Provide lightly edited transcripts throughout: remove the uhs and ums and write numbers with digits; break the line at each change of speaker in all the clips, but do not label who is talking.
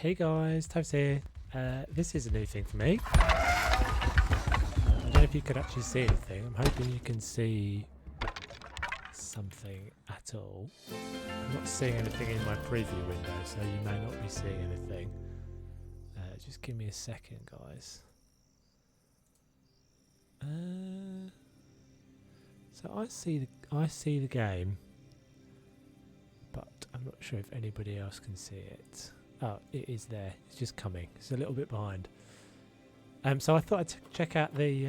Hey guys, Toast here. This is a new thing for me. I don't know if you could actually see anything. I'm hoping you can see something at all. I'm not seeing anything in my preview window, so you may not be seeing anything. Just give me a second, guys. So I see the game, but I'm not sure if anybody else can see it. Oh, it is there. It's just coming. It's a little bit behind. So I thought I'd check out the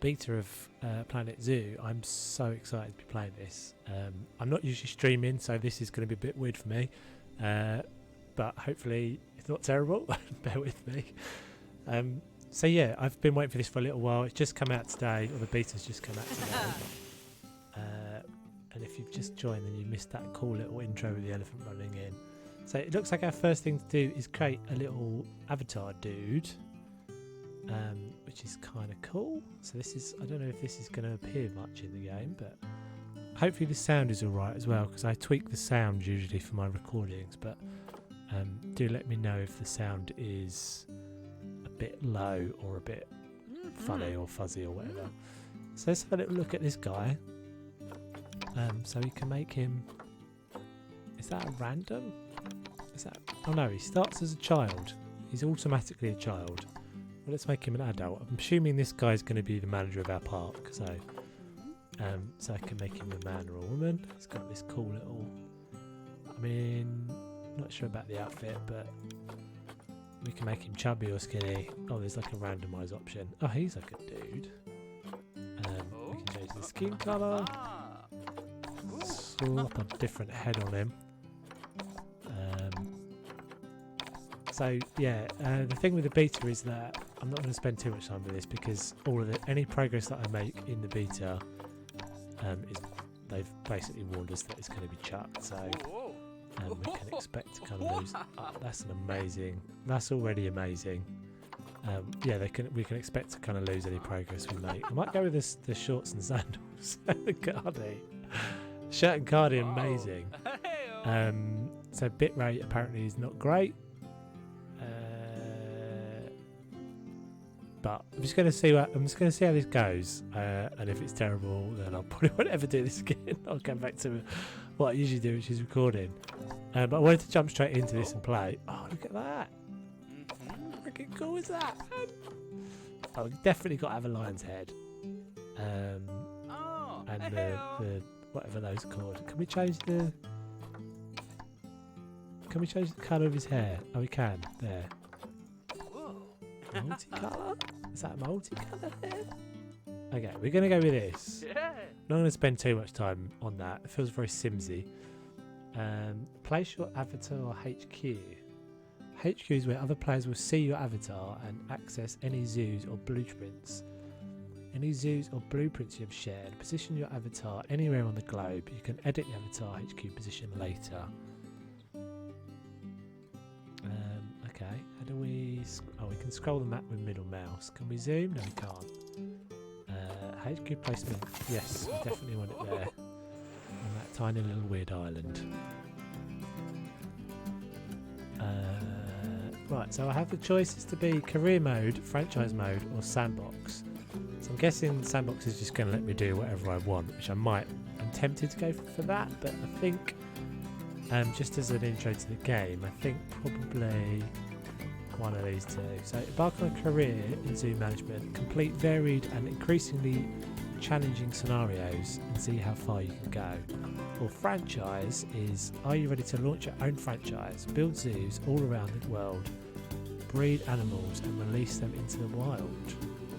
beta of Planet Zoo. I'm so excited to be playing this. I'm not usually streaming, so this is going to be a bit weird for me. But hopefully it's not terrible. Bear with me. So yeah, I've been waiting for this for a little while. It's just come out today, or the beta's just come out today. And if you've just joined, then you missed that cool little intro with the elephant running in. So it looks like our first thing to do is create a little avatar dude, which is kind of cool. So this is, I don't know if this is going to appear much in the game, but hopefully the sound is alright as well, because I tweak the sound usually for my recordings, but do let me know if the sound is a bit low or a bit funny or fuzzy or whatever. So let's have a little look at this guy. So we can make him, is that a random? Oh no, he starts as a child. He's automatically a child. Well, let's make him an adult. I'm assuming this guy's going to be the manager of our park, so I can make him a man or a woman. He's got this cool little, I mean, not sure about the outfit, but we can make him chubby or skinny. Oh, there's like a randomise option. Oh, he's like a dude. We can change the skin colour. Slap a different head on him. So yeah, the thing with the beta is that I'm not going to spend too much time with this, because any progress that I make in the beta they've basically warned us that it's going to be chucked. So we can expect to kind of lose. That's already amazing. Yeah, we can expect to kind of lose any progress we make. I might go with the shorts and sandals. The cardi, shirt and cardi, amazing. So bitrate apparently is not great. But I'm just going to see how this goes, and if it's terrible, then I'll probably won't ever do this again. I'll go back to what I usually do, which is recording. But I wanted to jump straight into this and play. Oh, look at that! Freaking cool is that? Oh, we've definitely got to have a lion's head, and the whatever those are called. Can we change the colour of his hair? Oh, we can. There. Multicolour? Is that multicolour hair? Okay, we're going to go with this. Yeah. Not going to spend too much time on that. It feels very Simsy. Place your avatar HQ. HQ is where other players will see your avatar and access any zoos or blueprints. Any zoos or blueprints you have shared. Position your avatar anywhere on the globe. You can edit the avatar HQ position later. Okay, how do we... Oh, we can scroll the map with middle mouse. Can we zoom? No, we can't. HQ placement. Yes, we definitely want it there. On that tiny little weird island. Right, so I have the choices to be career mode, franchise mode, or sandbox. So I'm guessing sandbox is just going to let me do whatever I want, which I'm tempted to go for that, but I think... just as an intro to the game, I think probably one of these two. So embark on a career in zoo management, complete varied and increasingly challenging scenarios and see how far you can go. Or franchise is, are you ready to launch your own franchise, build zoos all around the world, breed animals and release them into the wild.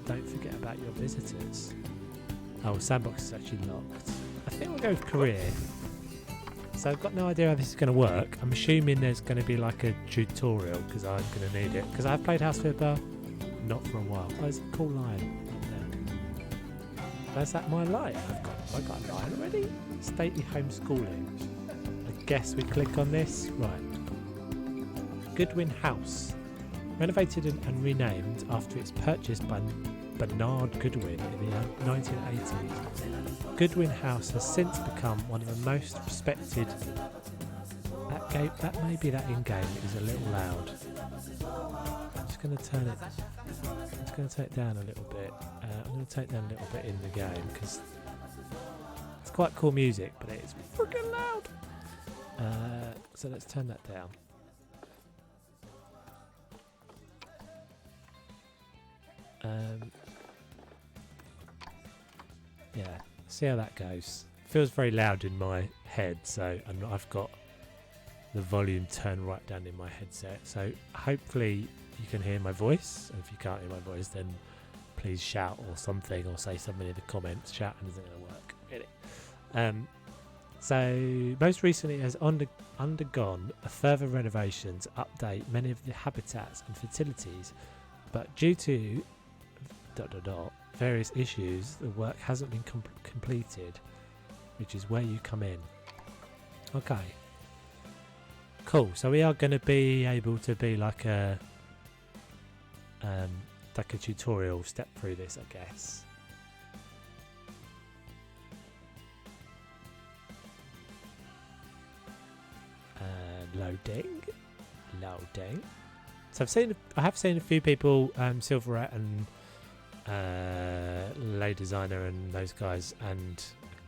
Don't forget about your visitors. Oh, sandbox is actually locked. I think we'll go with career. So I've got no idea how this is going to work. I'm assuming there's going to be like a tutorial, because I'm going to need it. Because I've played House Flipper, not for a while. Oh, there's a cool lion up there. Is that my lion? I've got a lion already? Stately homeschooling. I guess we click on this. Right. Goodwin House. Renovated and renamed after its purchase by Bernard Goodwin in the 1980s. Goodwin House has since become one of the most respected That maybe that in-game is a little loud. I'm just going to turn it. I'm just going to take it down a little bit. I'm going to take it down a little bit in the game because it's quite cool music, but it's freaking loud. So let's turn that down. Yeah, see how that goes. Feels very loud in my head, so I've got the volume turned right down in my headset. So hopefully you can hear my voice. And if you can't hear my voice, then please shout or something, or say something in the comments. Shouting isn't going to work, really. So most recently it has undergone a further renovations, update many of the habitats and facilities, but due to various issues, the work hasn't been completed, which is where you come in. Okay, cool. So we are going to be able to be like a tutorial step through this, I guess. Loading. So I have seen a few people, Silverette and Lay Designer and those guys and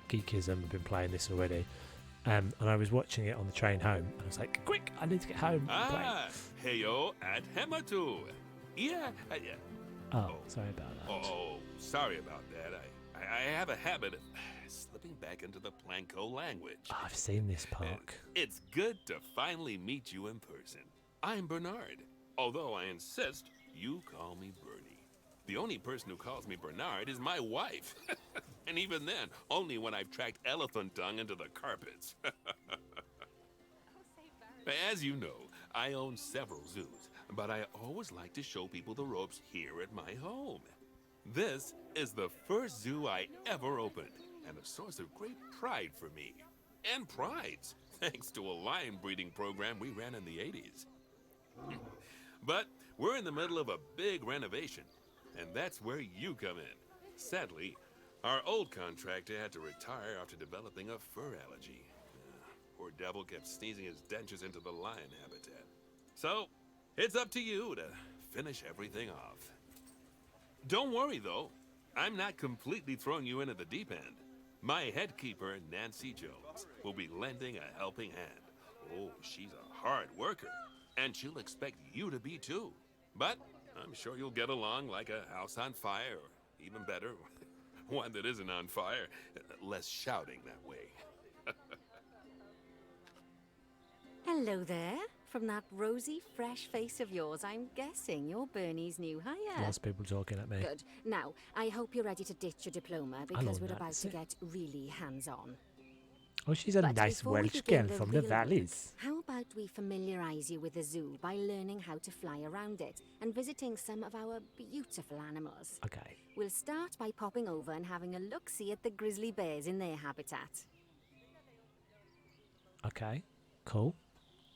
Geekism have been playing this already. And I was watching it on the train home, and I was like, "Quick! I need to get home."
Heyo at Hematu. Yeah.
Oh, sorry about that.
Oh, sorry about that. I have a habit of slipping back into the Planko language.
Oh, I've seen this park.
It's good to finally meet you in person. I'm Bernard, although I insist you call me Bernie. The only person who calls me Bernard is my wife. And even then, only when I've tracked elephant dung into the carpets. As you know, I own several zoos, but I always like to show people the ropes here at my home. This is the first zoo I ever opened, and a source of great pride for me. And prides, thanks to a lion breeding program we ran in the 80s. But we're in the middle of a big renovation, and that's where you come in. Sadly, our old contractor had to retire after developing a fur allergy. Poor devil kept sneezing his dentures into the lion habitat. So, it's up to you to finish everything off. Don't worry, though. I'm not completely throwing you in at the deep end. My head keeper, Nancy Jones, will be lending a helping hand. Oh, she's a hard worker, and she'll expect you to be too. But I'm sure you'll get along like a house on fire, or even better, one that isn't on fire. Less shouting that way.
Hello there. From that rosy, fresh face of yours, I'm guessing you're Bernie's new hire.
Lots of people talking at me.
Good. Now, I hope you're ready to ditch your diploma because we're about to get really hands-on.
Oh, she's a
But
nice
before we
Welsh
begin
girl from the
real work,
valleys.
How about we familiarise you with the zoo by learning how to fly around it and visiting some of our beautiful animals?
Okay.
We'll start by popping over and having a look-see at the grizzly bears in their habitat.
Okay. Cool.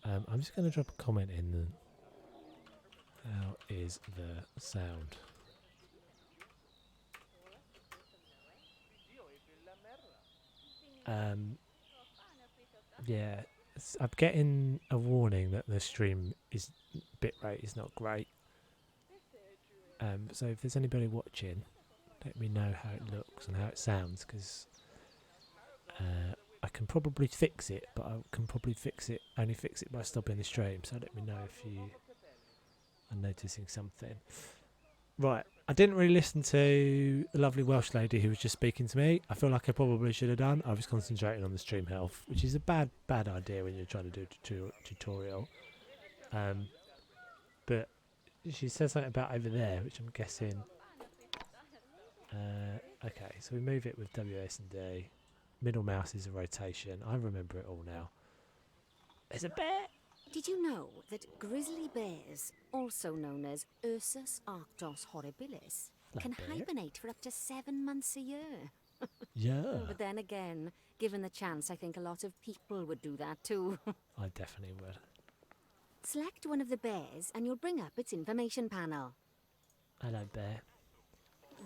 I'm just going to drop a comment in the... How is the sound? Yeah, I'm getting a warning that the stream is bitrate is not great. So if there's anybody watching, let me know how it looks and how it sounds, because I can probably fix it, but I can probably only fix it by stopping the stream. So let me know if you are noticing something. Right, I didn't really listen to the lovely Welsh lady who was just speaking to me. I feel like I probably should have done. I was concentrating on the stream health, which is a bad idea when you're trying to do a tutorial. But she said something about over there, which I'm guessing. Okay, so we move it with WSD. Middle mouse is a rotation. I remember it all now. There's a bear.
Did you know that grizzly bears, also known as Ursus arctos horribilis, can hibernate for up to 7 months a year?
Yeah.
But then again, given the chance, I think a lot of people would do that too.
I definitely would.
Select one of the bears and you'll bring up its information panel.
Hello, bear.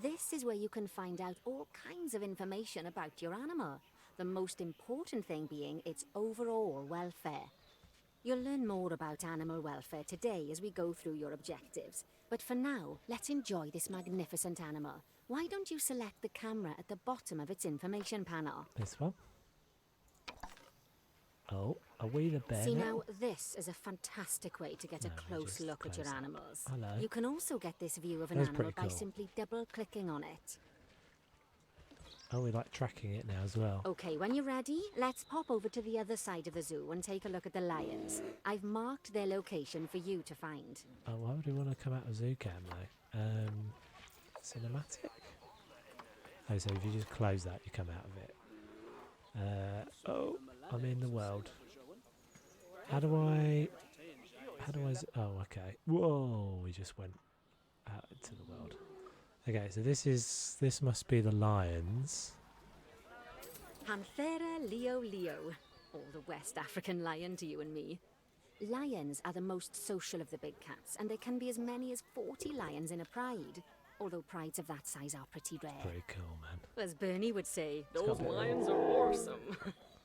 This is where you can find out all kinds of information about your animal. The most important thing being its overall welfare. You'll learn more about animal welfare today as we go through your objectives. But for now, let's enjoy this magnificent animal. Why don't you select the camera at the bottom of its information panel?
This one. Oh, are we the bear
See
now?
now, this is a fantastic way to get a
No, we
close
just
look at your
close that.
animals.
Hello.
You can also get this view of an
That's
animal
pretty
by
cool.
simply double-clicking on it.
Oh, we like tracking it now as well.
Okay, when you're ready, let's pop over to the other side of the zoo and take a look at the lions. I've marked their location for you to find.
Oh, why would we want to come out of Zoocam though? Cinematic? Oh, so if you just close that, you come out of it. Oh, I'm in the world. How do I... Oh, okay. Whoa, we just went out into the world. Okay, so this must be the lions.
Panthera leo leo, or the West African lion to you and me. Lions are the most social of the big cats, and there can be as many as 40 lions in a pride. Although prides of that size are pretty rare.
Pretty cool, man.
As Bernie would say,
got
those
a bit-
lions are awesome.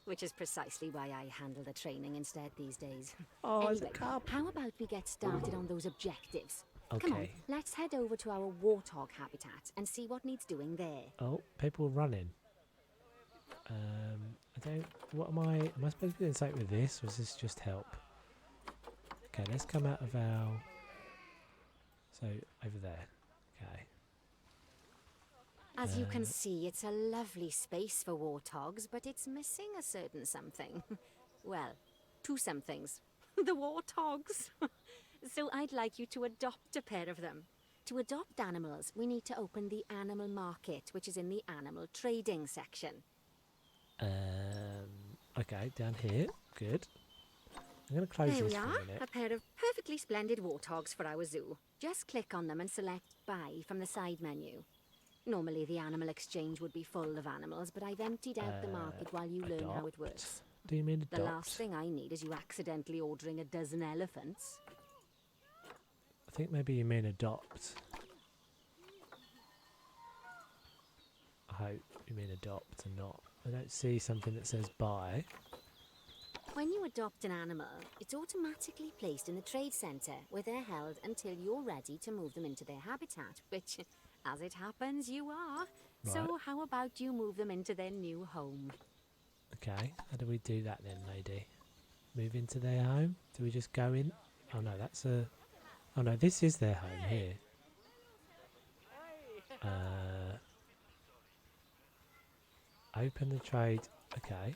Which is precisely why I handle the training instead these days.
Oh, it's a
Anyway,
cub.
how about we get started on those objectives? Come on,
Okay.
let's head over to our warthog habitat and see what needs doing there.
Oh, people running. I don't... What am I supposed to be doing something with this, or is this just help? Okay, let's come out of our... So, over there. Okay.
As you can see, it's a lovely space for warthogs, but it's missing a certain something. Well, two somethings. The warthogs. So I'd like you to adopt a pair of them. To adopt animals, we need to open the animal market, which is in the animal trading section.
Okay, down here. Good. I'm going to close
There
this
we
for
are,
a minute.
a pair of perfectly splendid warthogs for our zoo. Just click on them and select Buy from the side menu. Normally the animal exchange would be full of animals, but I've emptied out the market while you learn how it
Adopt?
works.
Do you mean
The
adopt?
last thing I need is you accidentally ordering a dozen elephants.
I think maybe you mean adopt. I hope you mean adopt and not. I don't see something that says buy.
When you adopt an animal, it's automatically placed in the trade centre, where they're held until you're ready to move them into their habitat, which, as it happens, you are. So
Right.
how about you move them into their new home?
Okay, how do we do that then, lady? Move into their home? Do we just go in? Oh no, that's a... Oh no, this is their home here. Open the trade. Okay.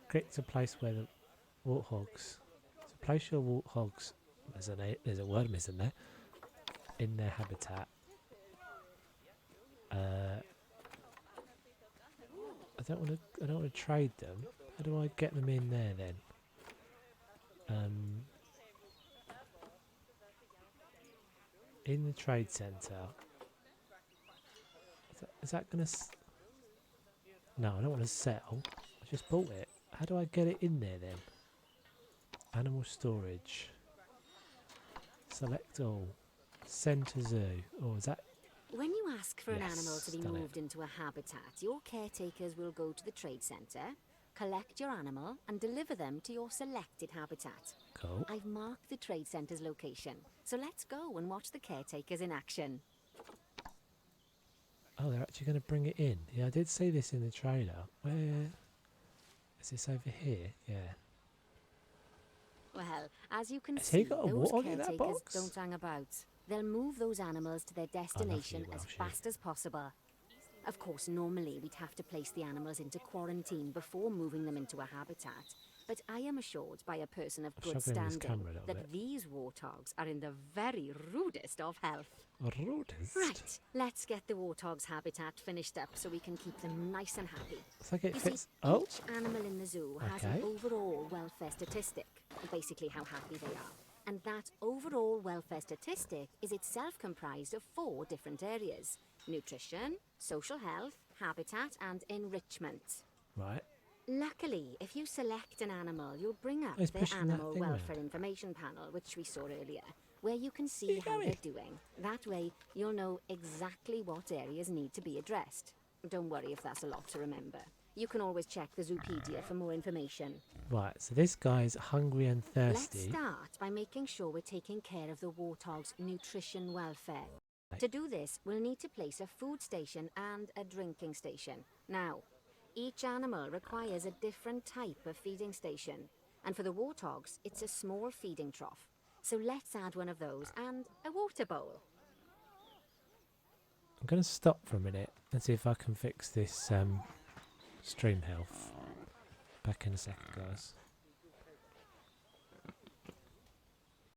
Click to place where the warthogs. So place your warthogs. There's a word missing there. In their habitat. I don't want to trade them. How do I get them in there then? In the trade centre. Is that gonna? No, I don't want to sell. I just bought it. How do I get it in there then? Animal storage. Select all. Send to zoo. Oh, is that?
When you ask for an animal to be
Yes, done it.
moved into a habitat, your caretakers will go to the trade centre, collect your animal, and deliver them to your selected habitat.
Cool.
I've marked the trade centre's location, so let's go and watch the caretakers in action.
Oh, they're actually going to bring it in. Yeah, I did see this in the trailer. Where is this over here? Yeah.
Well, as you can
Has he
see,
got a
those
warthog in that
caretakers
box?
don't hang about. They'll move those animals to their destination as
Welshie.
fast as possible. Of course, normally we'd have to place the animals into quarantine before moving them into a habitat. But I am assured by a person of good
struggling with this
standing
camera a little
that
bit.
these warthogs are in the very rudest of health.
Rudest.
Right, let's get the warthog's habitat finished up so we can keep them nice and happy.
It's like it
You
fits.
see,
Oh,
each animal in the zoo has
Okay.
an overall welfare statistic, basically how happy they are. And that overall welfare statistic is itself comprised of 4 different areas: nutrition, social health, habitat, and enrichment.
right.
Luckily, if you select an animal, you'll bring up
It's
the
pushing that
animal
thing
welfare
round.
information panel, which we saw earlier, where you can see
you
how
going?
they're doing. That way, you'll know exactly what areas need to be addressed. Don't worry if that's a lot to remember. You can always check the Zoopedia for more information.
Right, so this guy's hungry and
Let's
thirsty.
start by making sure we're taking care of the warthog's nutrition welfare.
Right.
To do this, we'll need to place a food station and a drinking station. Now, each animal requires a different type of feeding station. And for the warthogs, it's a small feeding trough. So let's add one of those and a water bowl.
I'm going to stop for a minute and see if I can fix this stream health. Back in a second, guys.